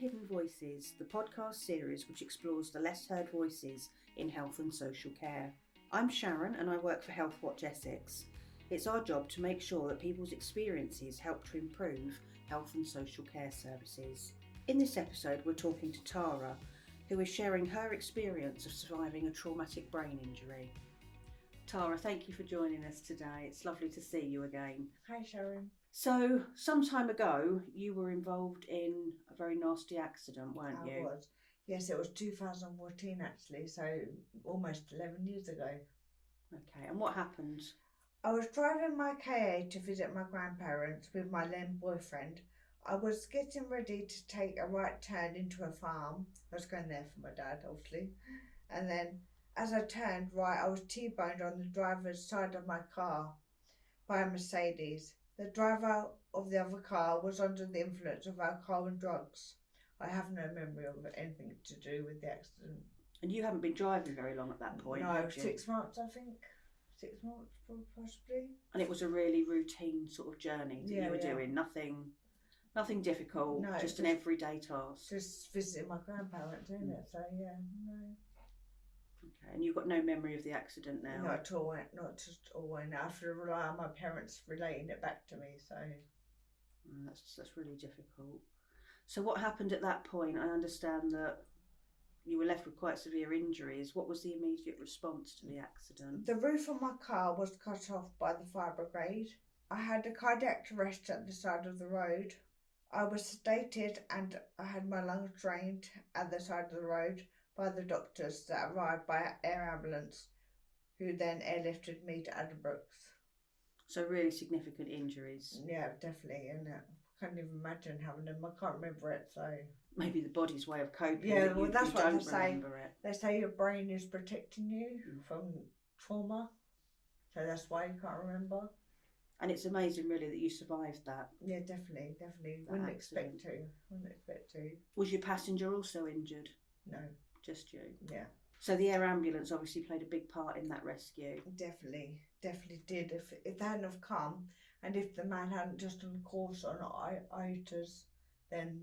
Hidden Voices, the podcast series which explores the less heard voices in health and social care. I'm Sharon and I work for Healthwatch Essex. It's our job to make sure that people's experiences help to improve health and social care services. In this episode, we're talking to Tara, who is sharing her experience of surviving a traumatic brain injury. Tara, thank you for joining us today. It's lovely to see you again. Hi, Sharon. So, some time ago, you were involved in a very nasty accident, weren't you? I was. Yes, it was 2014 actually, so almost 11 years ago. Okay, and what happened? I was driving my KA to visit my grandparents with my then boyfriend. I was getting ready to take a right turn into a farm. I was going there for my dad, obviously. And then, as I turned right, I was T-boned on the driver's side of my car by a Mercedes. The driver of the other car was under the influence of alcohol and drugs. I have no memory of anything to do with the accident. And you haven't been driving very long at that point, No, had you? 6 months, I think. 6 months, possibly. And it was a really routine sort of journey that you were doing. Nothing difficult, No, just an everyday task. Just visiting my grandparents, isn't it? So, yeah, no. Okay, and you've got no memory of the accident now? Not at all, not at all. And I have to rely on my parents relating it back to me, so... That's really difficult. So what happened at that point? I understand that you were left with quite severe injuries. What was the immediate response to the accident? The roof of my car was cut off by the fire brigade. I had a cardiac arrest at the side of the road. I was sedated and I had my lungs drained at the side of the road by the doctors that arrived by air ambulance, who then airlifted me to Addenbrooke's. So really significant injuries. Yeah, definitely, and I can't even imagine having them. I can't remember it, so... Maybe the body's way of coping. Yeah, well, that's what they say. It. They say your brain is protecting you from trauma, so that's why you can't remember. And it's amazing, really, that you survived that. Yeah, definitely. Wouldn't expect to. Was your passenger also injured? No. Just you? Yeah. So the air ambulance obviously played a big part in that rescue. Definitely did. If they hadn't have come, and if the man hadn't just done a course on IOTAs, then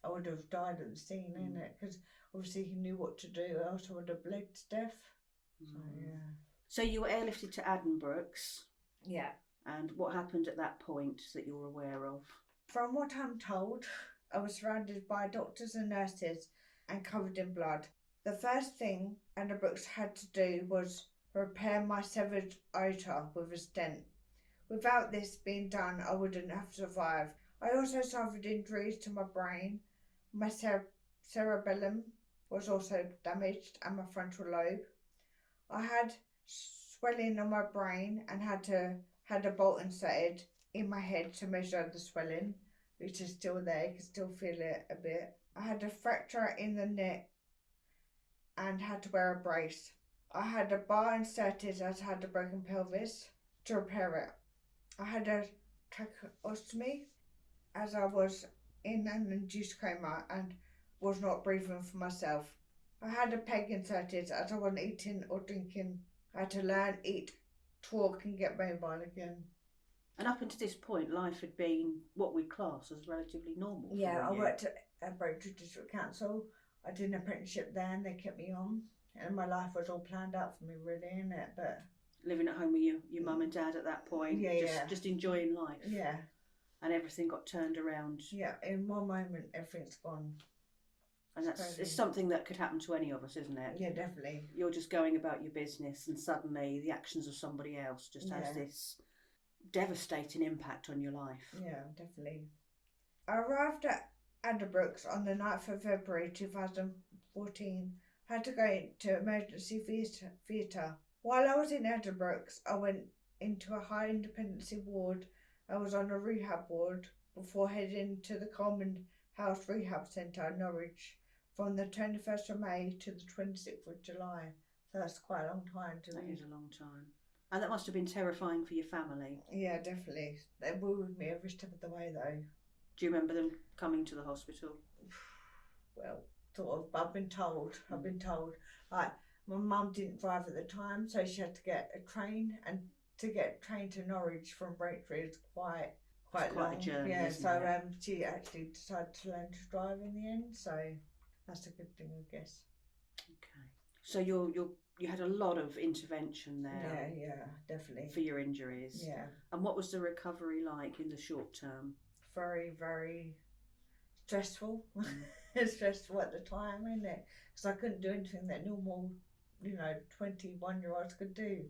I would have died at the scene, innit? Because obviously he knew what to do, else I would have bled to death. So, yeah. So you were airlifted to Addenbrooke's? Yeah. And what happened at that point that you're aware of? From what I'm told, I was surrounded by doctors and nurses and covered in blood. The first thing Addenbrooke's had to do was repair my severed aorta with a stent. Without this being done, I wouldn't have survived. I also suffered injuries to my brain. My cerebellum was also damaged and my frontal lobe. I had swelling on my brain and had a bolt inserted in my head to measure the swelling, which is still there. You can still feel it a bit. I had a fracture in the neck and had to wear a brace. I had a bar inserted as I had a broken pelvis to repair it. I had a tracheostomy as I was in an induced coma and was not breathing for myself. I had a peg inserted as I wasn't eating or drinking. I had to learn, eat, talk and get mobile again. And up until this point, life had been what we class as relatively normal. Yeah, I worked at Braintree District Council. I did an apprenticeship there and they kept me on. And my life was all planned out for me, really, innit? But living at home with your mum and dad at that point, just enjoying life. Yeah. And everything got turned around. Yeah, in one moment, everything's gone. And it's something that could happen to any of us, isn't it? Yeah, definitely. You're just going about your business and suddenly the actions of somebody else just has this devastating impact on your life. Yeah, definitely. I arrived at Addenbrooke's on the 9th of February 2014. I had to go into emergency theatre. While I was in Addenbrooke's, I went into a high independency ward. I was on a rehab ward before heading to the Common House Rehab Centre in Norwich from the 21st of May to the 26th of July. So that's quite a long time to That is a long time. And that must have been terrifying for your family. Yeah, definitely. They were with me every step of the way, though. Do you remember them coming to the hospital? Well, sort of. I've been told. Like, my mum didn't drive at the time, so she had to get a train, and to get a train to Norwich from Braintree is quite quite quite long. a journey, Yeah, isn't so it? she actually decided to learn to drive in the end, so that's a good thing, I guess. Okay. So you had a lot of intervention there Yeah, definitely. for your injuries. Yeah, And what was the recovery like in the short term? very, very stressful. Mm. Stressful at the time, isn't it? Because I couldn't do anything that normal, 21-year-olds could do.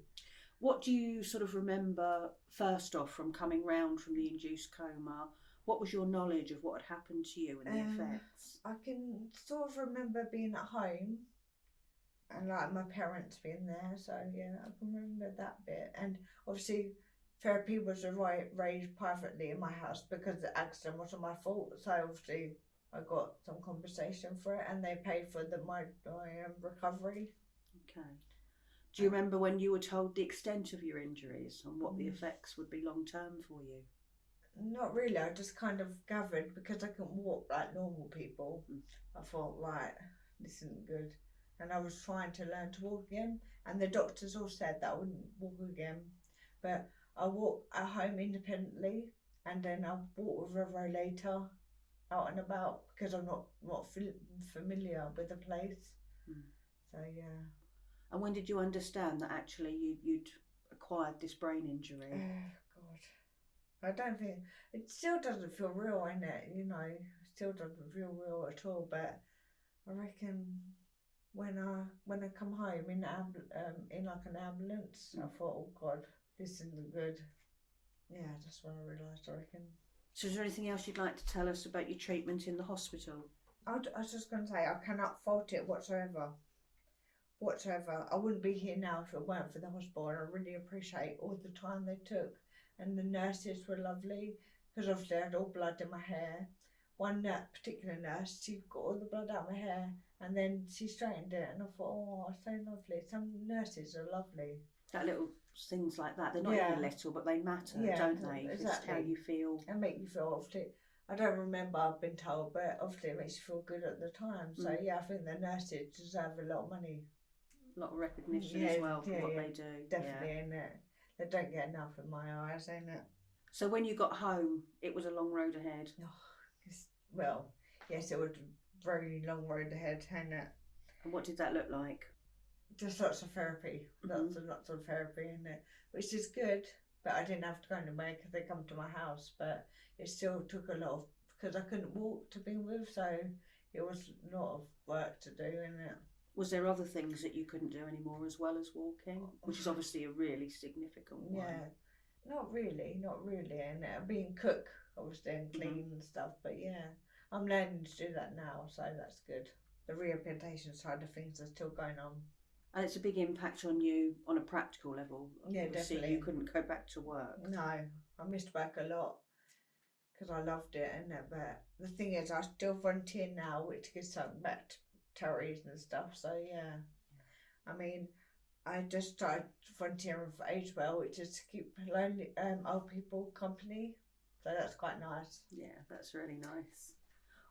What do you sort of remember first off from coming round from the induced coma? What was your knowledge of what had happened to you and the effects? I can sort of remember being at home and like my parents being there, so yeah, I can remember that bit. And obviously, therapy was arranged privately in my house because the accident wasn't my fault. So obviously, I got some compensation for it, and they paid for my recovery. Okay. Do you remember when you were told the extent of your injuries and what the effects would be long term for you? Not really. I just kind of gathered because I couldn't walk like normal people. Mm. I thought, right, this isn't good. And I was trying to learn to walk again. And the doctors all said that I wouldn't walk again. But I walk at home independently and then I walk with Revo later out and about because I'm not familiar with the place. Mm. So, yeah. And when did you understand that actually you'd acquired this brain injury? Oh, God. I don't think it still doesn't feel real, innit? It still doesn't feel real at all. But I reckon when I come home in like an ambulance, I thought, oh God, this isn't good. Yeah, that's when I realised. I reckon. So, is there anything else you'd like to tell us about your treatment in the hospital? I was just going to say I cannot fault it whatsoever. I wouldn't be here now if it weren't for the hospital, and I really appreciate all the time they took. And the nurses were lovely because obviously I had all blood in my hair. One particular nurse, she got all the blood out of my hair and then she straightened it, and I thought, oh, so lovely. Some nurses are lovely. That little things like that, they're not even little, but they matter, don't they? Exactly. It's how you feel. And make you feel, obviously, I don't remember I've been told, but obviously it makes you feel good at the time. So yeah, I think the nurses deserve a lot of money. A lot of recognition as well for what they do. Definitely, ain't it? They don't get enough in my eyes, ain't it? So when you got home, it was a long road ahead. Well, yes, it was a very long road ahead, ain't it? And what did that look like? Just lots of therapy, lots of therapy in it, which is good. But I didn't have to go anywhere because they come to my house. But it still took a lot of, because I couldn't walk to be with, so it was a lot of work to do, innit? Was there other things that you couldn't do anymore as well as walking, which is obviously a really significant one? Yeah, not really, and being cook obviously and clean and stuff. But yeah, I'm learning to do that now, so that's good. The rehabilitation side of things are still going on. And it's a big impact on you on a practical level. Yeah, obviously, definitely. you couldn't go back to work. No, I missed work a lot because I loved it, but the thing is, I still volunteer now, which gives something back to charities and stuff. So yeah, I mean, I just started volunteering for Age Well, which is to keep lonely old people company. So that's quite nice. Yeah, that's really nice.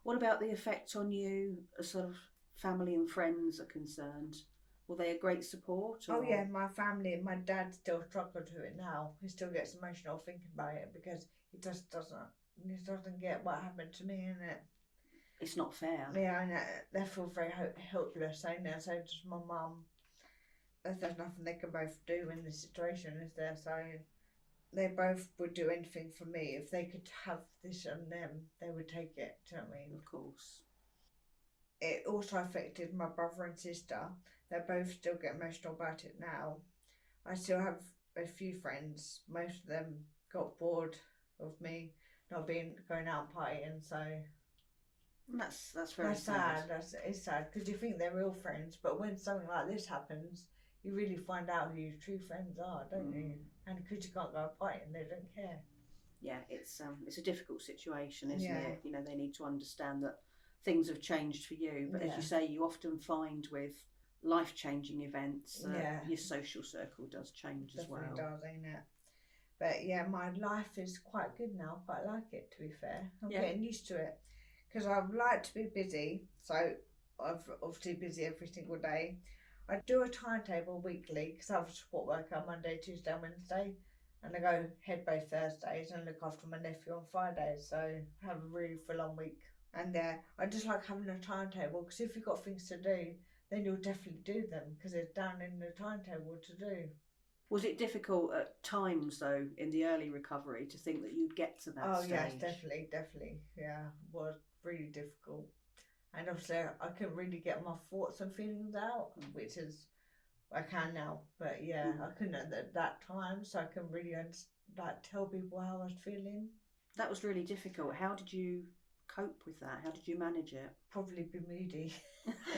What about the effect on you as sort of family and friends are concerned? Were they a great support? Or? Oh yeah, my family, my dad still struggles with it now. He still gets emotional thinking about it because he just doesn't get what happened to me, innit? It's not fair. Yeah, I know. They feel very helpless, ain't they? So does my mum. There's nothing they can both do in this situation, is there? So they both would do anything for me. If they could have this on them, they would take it. Do you know what I mean? Of course. It also affected my brother and sister. They both still get emotional about it now. I still have a few friends. Most of them got bored of me not going out partying, so that's very sad. It's sad because you think they're real friends, but when something like this happens, you really find out who your true friends are, don't you? And because you can't go out partying, they don't care. Yeah, it's a difficult situation, isn't it? You know, they need to understand that things have changed for you, but as you say, you often find with life-changing events your social circle does change as well. Definitely does, ain't it? But yeah, my life is quite good now. Quite like it, to be fair. I'm getting used to it because I like to be busy, so I'm obviously busy every single day. I do a timetable weekly because I have a support worker Monday, Tuesday and Wednesday, And I go head-based Thursdays and look after my nephew on Fridays, so I have a really full-on week. And I just like having a timetable, because if you've got things to do, then you'll definitely do them, because it's down in the timetable to do. Was it difficult at times, though, in the early recovery to think that you'd get to that stage? Yes, definitely. Yeah, it was really difficult. And obviously I couldn't really get my thoughts and feelings out, which is, I can now, but yeah, I couldn't at that time, so I couldn't really tell people how I was feeling. That was really difficult. How did you cope with that? How did you manage it? Probably be moody.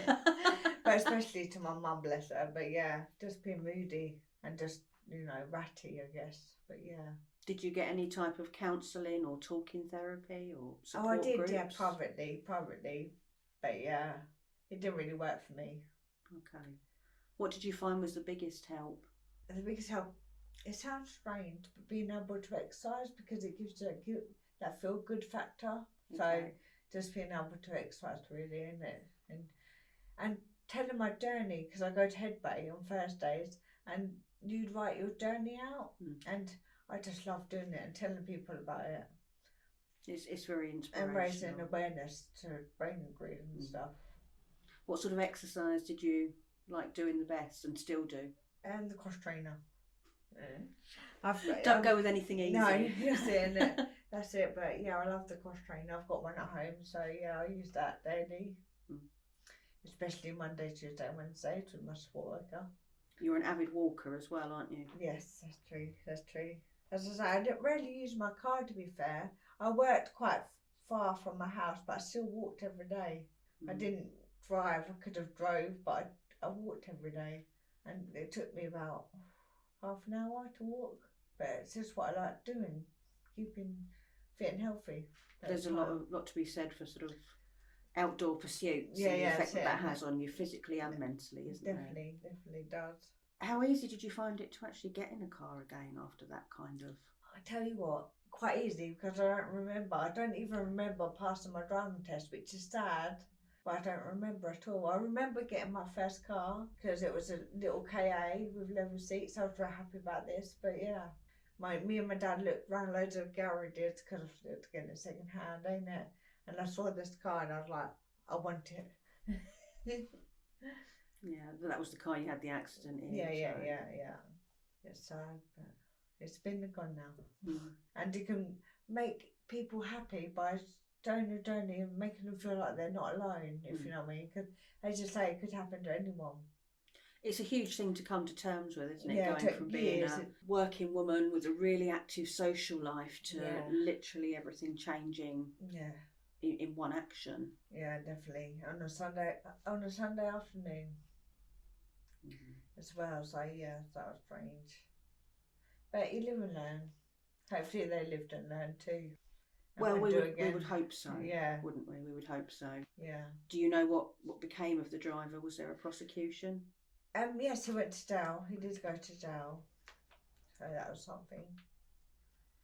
But especially to my mum, bless her. But yeah, just be moody and just, ratty, I guess. But yeah. Did you get any type of counselling or talking therapy or support I did, groups? yeah, privately. But yeah, it didn't really work for me. Okay. What did you find was the biggest help? The biggest help, it sounds strange, but being able to exercise, because it gives you that feel good factor. Okay. So just being able to exercise, really, isn't it? And telling my journey, because I go to Head Bay on Thursdays, and you'd write your journey out, and I just love doing it and telling people about it. It's very inspirational. And raising awareness to brain injury and stuff. What sort of exercise did you like doing the best and still do? And the cross trainer. Don't go with anything easy. No, that's it, isn't it? That's it. But yeah, I love the cross trainer. I've got one at home, so yeah, I use that daily. Especially Monday, Tuesday, and Wednesday with my support worker. You're an avid walker as well, aren't you? Yes, that's true. As I say, I didn't really use my car, to be fair. I worked quite far from my house, but I still walked every day. I didn't drive. I could have drove, but I walked every day. And it took me about half an hour to walk. But it's just what I like doing, keeping fit and healthy. There's a lot to be said for sort of outdoor pursuits and the effect that has on you physically and mentally, isn't it? Definitely does. How easy did you find it to actually get in a car again after that kind of? I tell you what, quite easy, because I don't remember. I don't even remember passing my driving test, which is sad, but I don't remember at all. I remember getting my first car, because it was a little KA with leather seats. I was very happy about this, but yeah. Me and my dad looked around loads of garages, because I was getting it second hand, ain't it? And I saw this car and I was like, I want it. Yeah, that was the car you had the accident in. Yeah. It's sad, but it's been and gone now. And you can make people happy by showing your journey and making them feel like they're not alone, if you know what I mean. Because, as you say, it could happen to anyone. It's a huge thing to come to terms with, isn't it? Yeah, going from being a working woman with a really active social life to literally everything changing. Yeah. In one action. Yeah, definitely. On a Sunday afternoon as well. So yeah, that was strange. But you live and learn. Hopefully they lived and learned too. Well, we would hope so. Yeah, wouldn't we? We would hope so. Yeah. Do you know what became of the driver? Was there a prosecution? Yes, he went to jail. He did go to jail. So that was something.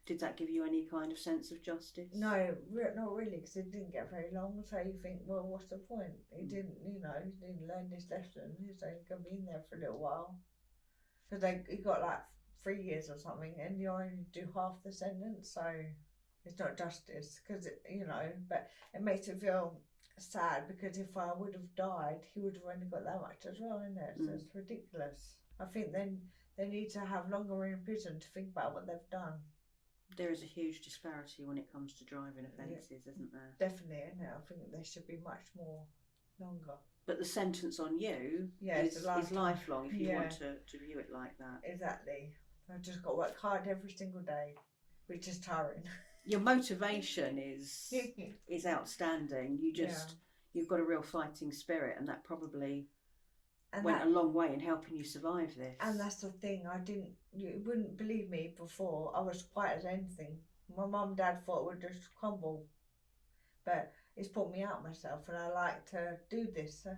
Did that give you any kind of sense of justice? No, not really, because it didn't get very long. So you think, well, what's the point? He didn't, he didn't learn this lesson. He's only going to be in there for a little while. Because he got like 3 years or something, and you only do half the sentence, so it's not justice. Because but it makes it feel sad, because if I would have died, he would have only got that much as well, isn't it? So it's ridiculous. I think then they need to have longer in prison to think about what they've done. There is a huge disparity when it comes to driving offences, isn't there? Definitely, isn't it? I think they should be much more longer. But the sentence on you is lifelong if you want to view it like that. Exactly. I've just got to work hard every single day, which is tiring. Your motivation is outstanding. You've got a real fighting spirit, and that probably went a long way in helping you survive this. And that's the thing, you wouldn't believe me before, I was quiet as anything. My mum and dad thought it would just crumble. But it's brought me out myself, and I like to do this. So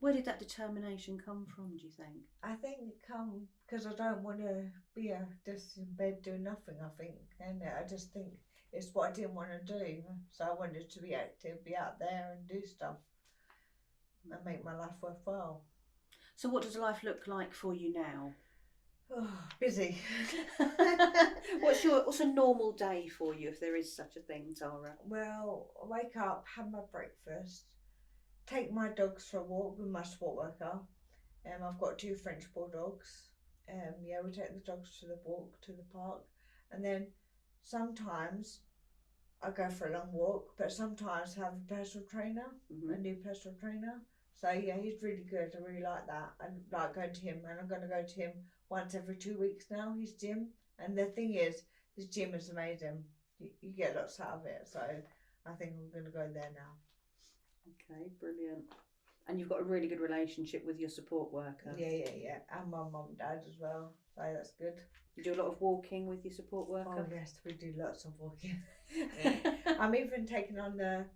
where did that determination come from, do you think? I think it come because I don't want to be just in bed doing nothing, I think. And I just think it's what I didn't want to do. So I wanted to be active, be out there and do stuff and make my life worthwhile. So what does life look like for you now? Oh, busy. What's a normal day for you, if there is such a thing, Tara? Well, I wake up, have my breakfast, take my dogs for a walk with my sport worker. I've got two French bulldogs. Yeah, we take the dogs to the walk to the park, and then sometimes I go for a long walk, but sometimes I have a personal trainer, a new personal trainer. So yeah, he's really good. I really like that. I like going to him, and I'm going to go to him once every 2 weeks now. His gym, and the thing is, this gym is amazing. You get lots out of it. So I think I'm going to go there now. Okay, brilliant. And you've got a really good relationship with your support worker. Yeah. And my mum and dad as well. So that's good. You do a lot of walking with your support worker? Oh yes, we do lots of walking. I'm even taking on the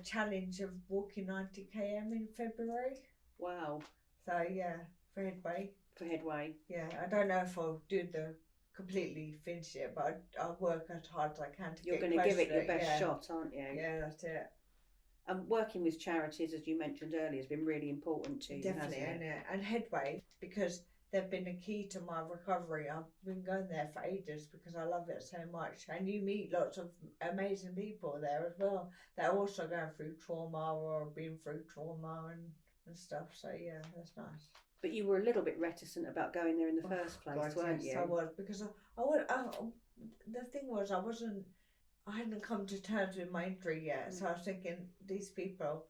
challenge of walking 90 km in February. Wow. So yeah, for Headway. For Headway. Yeah, I don't know if I'll do the completely finish it, but I'll work as hard as I can to You're get going to close give it to your best shot, aren't you? Yeah, that's it. And working with charities, as you mentioned earlier, has been really important to you, Definitely, hasn't it? And Headway, because they've been a key to my recovery. I've been going there for ages because I love it so much. And you meet lots of amazing people there as well that are also going through trauma or been through trauma and stuff. So yeah, that's nice. But you were a little bit reticent about going there in the first place, weren't you? I was, because the thing was, I hadn't come to terms with my injury yet. So I was thinking, these people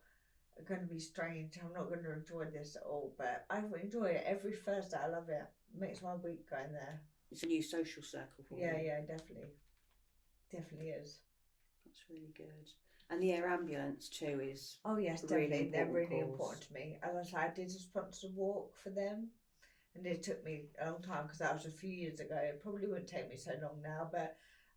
are going to be strange. I'm not going to enjoy this at all. But I enjoy it every Thursday. I love it. It makes my week going there. It's a new social circle for you. Yeah, definitely. Definitely is. That's really good. And the air ambulance too is. Oh yes, really definitely. They're really cause. important to me. As I said, I did a sponsored walk for them, and it took me a long time because that was a few years ago. It probably wouldn't take me so long now, but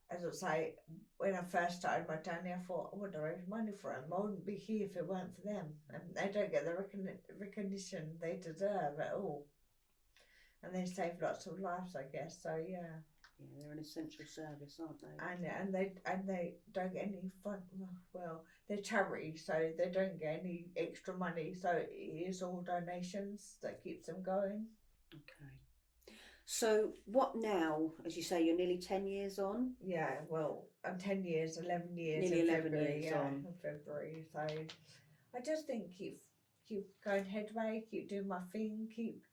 as I say, when I first started my journey, I thought, I would have raised money for them. I wouldn't be here if it weren't for them, and they don't get the recognition they deserve at all. And they save lots of lives, I guess. So yeah. Yeah, they're an essential service, aren't they? And they don't get any fun. Well, they're charity, so they don't get any extra money. So it is all donations that keeps them going. Okay. So what now? As you say, you're nearly 10 years on. Yeah, well, I'm 10 years, 11 years. Nearly 11 February, years on. In February. So I just think keep going Headway, keep doing my thing, keep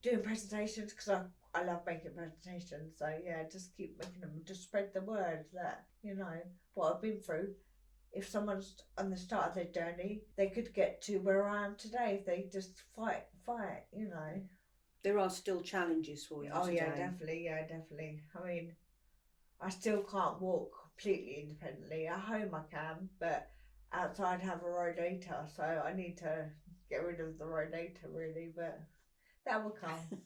doing presentations because I love making presentations. So yeah, just keep making them. Just spread the word that, you know, what I've been through. If someone's on the start of their journey, they could get to where I am today if they just fight, you know. There are still challenges for you today. Yeah, definitely. I mean, I still can't walk completely independently. At home I can, but outside I have a rhodator, so I need to get rid of the rhodator really, but that will come.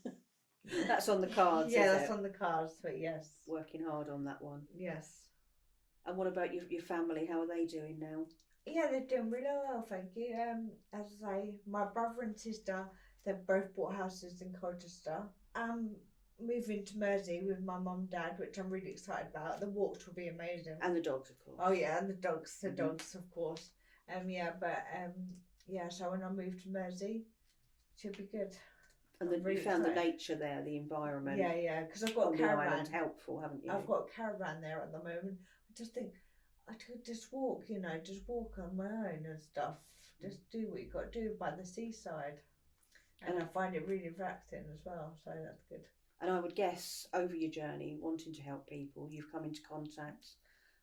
That's on the cards, yeah, is that's it? on the cards, but yes. Working hard on that one. Yes. And what about your family? How are they doing now? Yeah, they're doing really well, thank you. As I say, my brother and sister, they've both bought houses in Colchester. I'm moving to Mersey with my mum and dad, which I'm really excited about. The walks will be amazing. And the dogs, of course. Oh yeah, and the dogs, of course. So when I move to Mersey, it should be good. And you found the nature there, the environment. Yeah, because I've got a caravan. Helpful, haven't you? I've got a caravan there at the moment. I just think I could just walk, just walk on my own and stuff. Just do what you got to do by the seaside. And I find it really relaxing as well, so that's good. And I would guess over your journey, wanting to help people, you've come into contact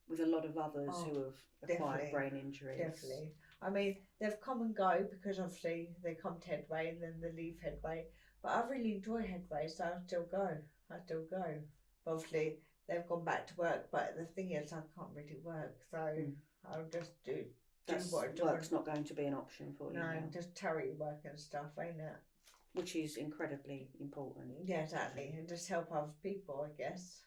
with a lot of others who have acquired brain injuries. Definitely. I mean, they've come and go because obviously they come to Headway and then they leave Headway. But I really enjoy Headway, so I still go. But obviously, they've gone back to work, but the thing is, I can't really work, so I'll just do what I do. Work's not going to be an option for you. No, now. Just charity work and stuff, ain't it? Which is incredibly important. Yeah, exactly, and just help other people, I guess.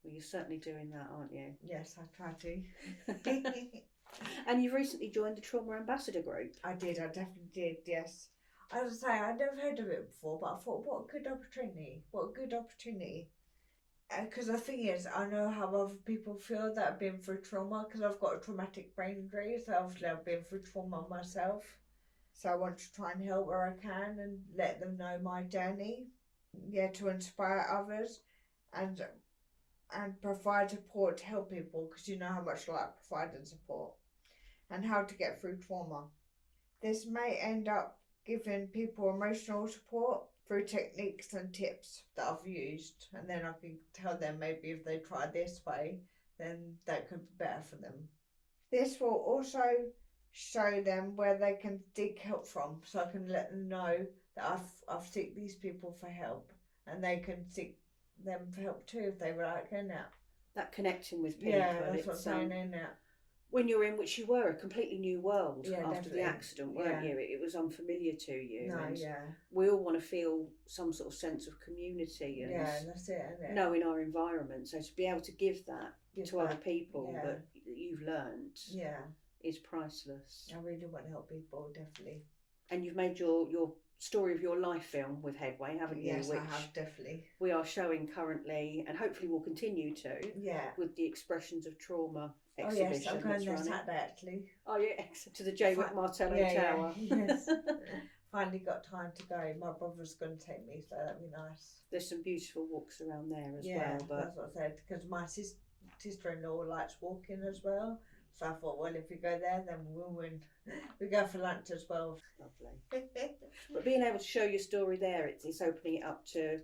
Well, you're certainly doing that, aren't you? Yes, I try to. And you've recently joined the Trauma Ambassador Group. I definitely did, yes. As I say, I'd never heard of it before, but I thought, what a good opportunity. Because the thing is, I know how other people feel that have been through trauma, because I've got a traumatic brain injury, so obviously I've been through trauma myself. So I want to try and help where I can and let them know my journey. to inspire others and provide support to help people, because you know how much I like providing support, and how to get through trauma. This may end up giving people emotional support through techniques and tips that I've used, and then I can tell them maybe if they try this way, then that could be better for them. This will also show them where they can seek help from, so I can let them know that I've seek these people for help, and they can seek them for help too if they were like in it. That connecting with people. Yeah, that's what I'm saying, in it. When you're in, which you were, a completely new world after definitely. the accident, weren't you? It was unfamiliar to you. No, and we all want to feel some sort of sense of community and that's it, isn't it? knowing our environment. So to be able to give that to other people that you've learned is priceless. I really want to help people, definitely. And you've made your story of your life film with Headway, haven't you? Yes, I have, definitely. We are showing currently, and hopefully will continue to, with the Expressions of Trauma exhibition. Oh yes, I'm going there Saturday actually. Oh yeah, to the J. Martello Tower. Yes. Finally got time to go. My brother's going to take me, so that'd be nice. There's some beautiful walks around there as well. But that's what I said, because my sister-in-law likes walking as well. So I thought, well, if we go there, then we'll win. We go for lunch as well. Lovely. But being able to show your story there, it's opening it up to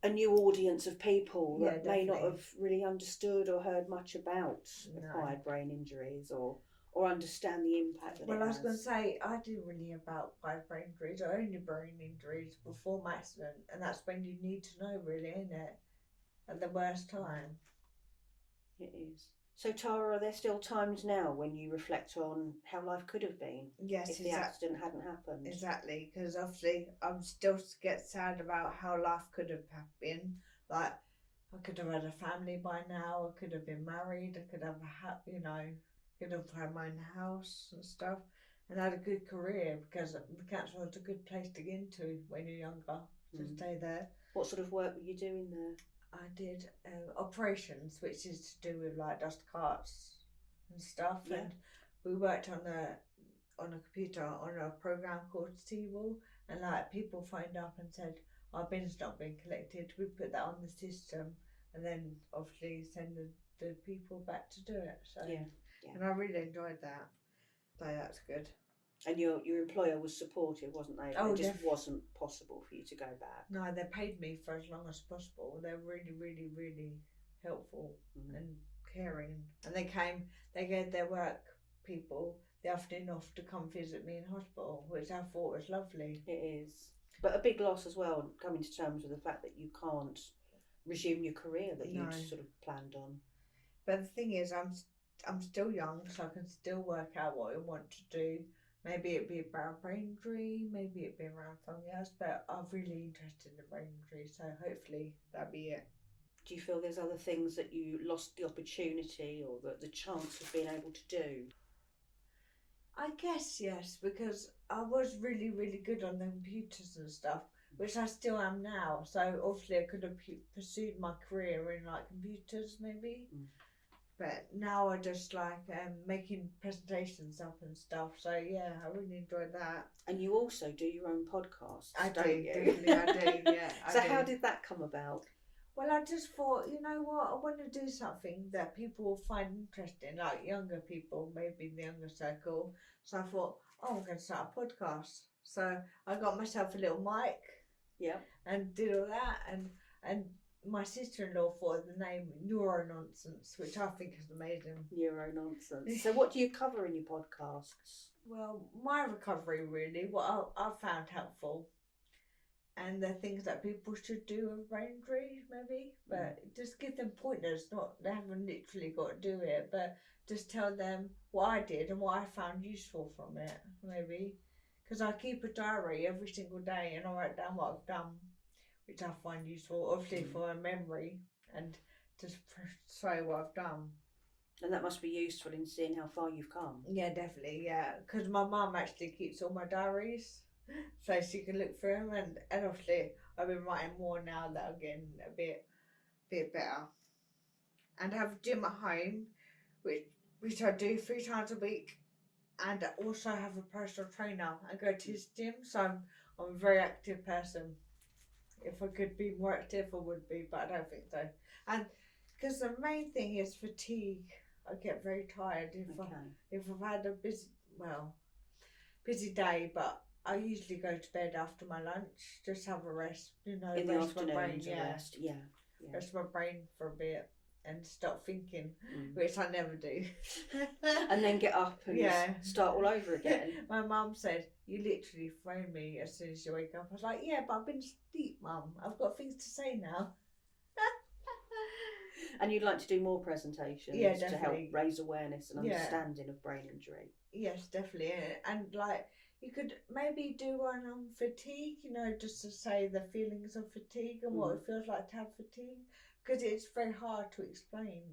a new audience of people that may not have really understood or heard much about acquired brain injuries or understand the impact that it has. Well, I was going to say, I didn't really hear about acquired brain injuries or only brain injuries before my accident, and that's when you need to know, really, isn't it? At the worst time. It is. So Tara, are there still times now when you reflect on how life could have been if the accident hadn't happened? Exactly, because obviously I'm still get sad about how life could have been. Like, I could have had a family by now, I could have been married, I could have could have had my own house and stuff, and had a good career, because the cancer was a good place to get into when you're younger, to stay there. What sort of work were you doing there? I did operations, which is to do with like dust carts and stuff, and we worked on a computer on a program called Seawall, and like people phoned up and said our bin's not been collected. We put that on the system, and then obviously send the people back to do it. So and I really enjoyed that. So that's good. And your employer was supportive, wasn't they? Oh, it just wasn't possible for you to go back. No, they paid me for as long as possible. They're really, really, really helpful and caring. And they gave their work people the afternoon off to come visit me in hospital, which I thought was lovely. It is. But a big loss as well, coming to terms with the fact that you can't resume your career that you'd sort of planned on. But the thing is, I'm still young, so I can still work out what I want to do. Maybe it'd be about brain injury, maybe it'd be around something else, but I'm really interested in brain injury, so hopefully that'll be it. Do you feel there's other things that you lost the opportunity or the chance of being able to do? I guess yes, because I was really, really good on the computers and stuff, which I still am now, so obviously I could have pursued my career in like computers maybe. But now I just like making presentations up and stuff. So yeah, I really enjoyed that. And you also do your own podcast. I do, yeah. So how did that come about? Well, I just thought, you know what, I want to do something that people will find interesting, like younger people, maybe in the younger circle. So I thought, I'm going to start a podcast. So I got myself a little mic. Yeah. And did all that, and my sister-in-law thought the name Neuro Nonsense, which I think is amazing. Neuro Nonsense. So what do you cover in your podcasts? Well, my recovery really, what I found helpful, and the things that people should do with brain injury maybe, but just give them pointers, they haven't literally got to do it, but just tell them what I did and what I found useful from it maybe, because I keep a diary every single day and I write down what I've done, which I find useful, obviously for my memory, and just say what I've done. And that must be useful in seeing how far you've come. Yeah, definitely, yeah. Because my mum actually keeps all my diaries, so she can look through them, and obviously I've been writing more now that I'm getting a bit better. And I have a gym at home, which I do 3 times a week, and I also have a personal trainer. I go to his gym, so I'm a very active person. If I could be more active, I would be, but I don't think so. And because the main thing is fatigue. I get very tired if I've had a busy day, but I usually go to bed after my lunch, just have a rest, In the rest my brain, afternoon to rest. Yeah. rest my brain for a bit and stop thinking, which I never do. And then get up and start all over again. My mum said, "You literally phone me as soon as you wake up." I was like, "Yeah, but I've been asleep, Mum. I've got things to say now." And you'd like to do more presentations to help raise awareness and understanding of brain injury? Yes, definitely. And like, you could maybe do one on fatigue, just to say the feelings of fatigue and what it feels like to have fatigue. Because it's very hard to explain,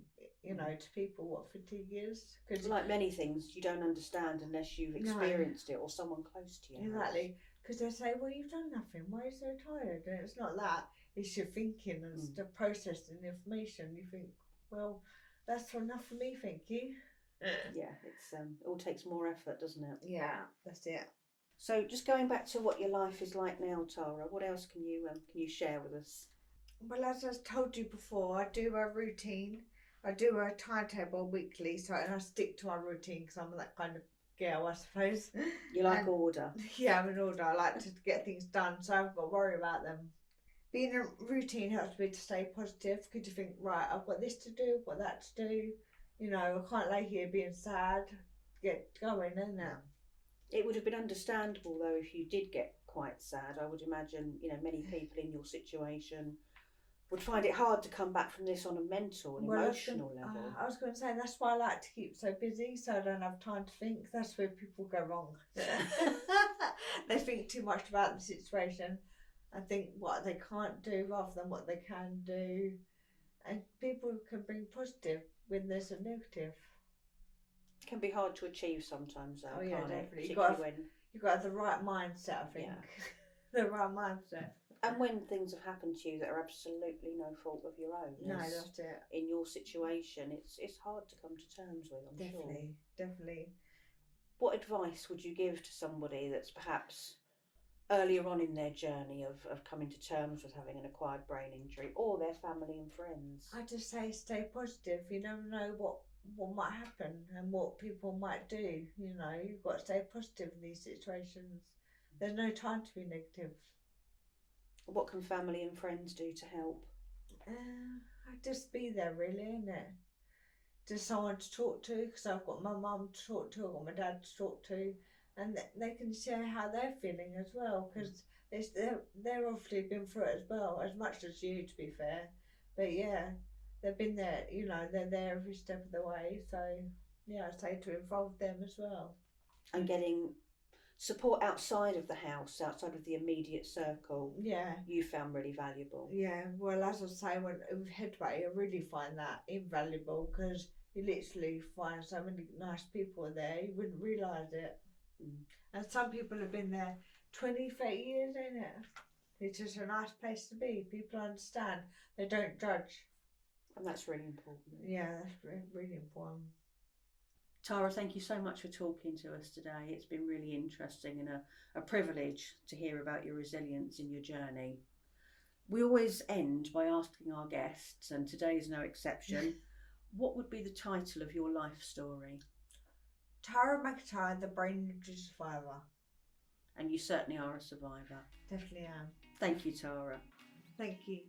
to people what fatigue is. Cause like many things, you don't understand unless you've experienced it or someone close to you. Exactly. Because they say, "Well, you've done nothing. Why are you so tired?" And it's not that. It's your thinking and the processing information. You think, "Well, that's enough for me, thank you." Yeah, it's it all takes more effort, doesn't it? Yeah, that's it. So, just going back to what your life is like now, Tara, what else can you share with us? Well, as I told you before, I do a routine. I do a timetable weekly, and I stick to my routine because I'm that kind of girl, I suppose. You like order? Yeah, I'm an order. I like to get things done, so I haven't got to worry about them. Being a routine helps me to stay positive because you think, right, I've got this to do, I've got that to do. I can't lay here being sad. Get going, isn't it? It would have been understandable though if you did get quite sad. I would imagine, many people in your situation would find it hard to come back from this on a mental and emotional level. I was going to say, that's why I like to keep so busy so I don't have time to think. That's where people go wrong. They think too much about the situation and think what they can't do rather than what they can do. And people can bring positive when there's a negative. It can be hard to achieve sometimes though, can't it? Definitely. You've got to have the right mindset, I think. The right mindset. And when things have happened to you that are absolutely no fault of your own. No, that's it. In your situation, it's hard to come to terms with, I'm sure. Definitely. What advice would you give to somebody that's perhaps earlier on in their journey of coming to terms with having an acquired brain injury, or their family and friends? I just say stay positive. You never know what might happen and what people might do. You've got to stay positive in these situations. There's no time to be negative. What can family and friends do to help? Just be there, really, innit? Just someone to talk to, because I've got my mum to talk to, I've got my dad to talk to, and they can share how they're feeling as well, because they're obviously been through it as well, as much as you, to be fair. But yeah, they've been there, they're there every step of the way. So yeah, I say to involve them as well. And getting support outside of the house, outside of the immediate circle, you found really valuable. Yeah, well, as I say, when with Headway, I really find that invaluable because you literally find so many nice people there, you wouldn't realise it. And some people have been there 20, 30 years, ain't it? It's just a nice place to be. People understand, they don't judge. And that's really important. Yeah, that's really important. Tara, thank you so much for talking to us today. It's been really interesting and a privilege to hear about your resilience in your journey. We always end by asking our guests, and today is no exception, what would be the title of your life story? Tara McIntyre, the brain injury survivor. And you certainly are a survivor. Definitely am. Thank you, Tara. Thank you.